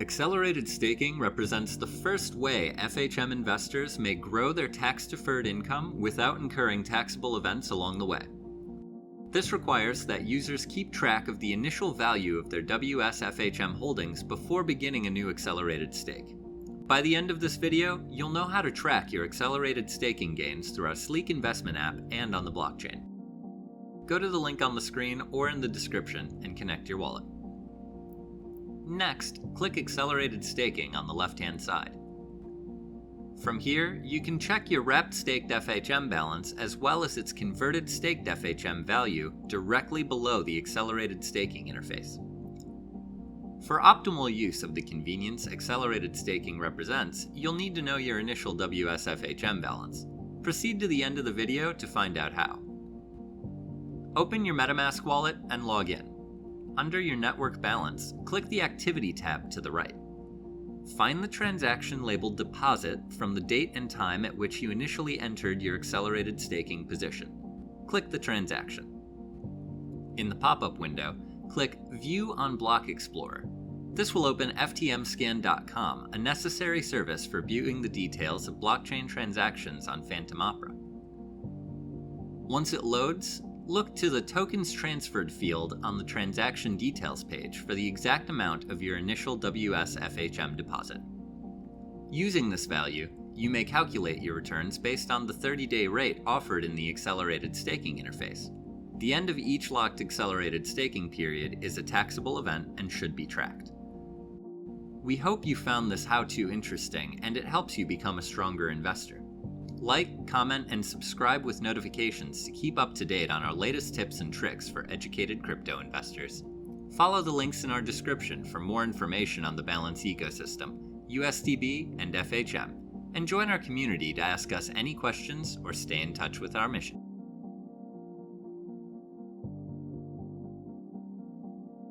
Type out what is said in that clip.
Accelerated staking represents the first way FHM investors may grow their tax-deferred income without incurring taxable events along the way. This requires that users keep track of the initial value of their wsFHM holdings before beginning a new accelerated stake. By the end of this video, you'll know how to track your accelerated staking gains through our sleek investment app and on the blockchain. Go to the link on the screen or in the description and connect your wallet. Next, click Accelerated Staking on the left-hand side. From here, you can check your wrapped Staked FHM balance as well as its converted Staked FHM value directly below the Accelerated Staking interface. For optimal use of the convenience Accelerated Staking represents, you'll need to know your initial wsFHM balance. Proceed to the end of the video to find out how. Open your MetaMask wallet and log in. Under your network balance, click the Activity tab to the right. Find the transaction labeled Deposit from the date and time at which you initially entered your accelerated staking position. Click the transaction. In the pop-up window, click View on Block Explorer. This will open ftmscan.com, a necessary service for viewing the details of blockchain transactions on Phantom Opera. Once it loads, look to the Tokens Transferred field on the Transaction Details page for the exact amount of your initial wsFHM deposit. Using this value, you may calculate your returns based on the 30-day rate offered in the Accelerated Staking interface. The end of each locked accelerated staking period is a taxable event and should be tracked. We hope you found this how-to interesting and it helps you become a stronger investor. Like, comment, and subscribe with notifications to keep up to date on our latest tips and tricks for educated crypto investors. Follow the links in our description for more information on the Balance ecosystem, USDB, and FHM, and join our community to ask us any questions or stay in touch with our mission.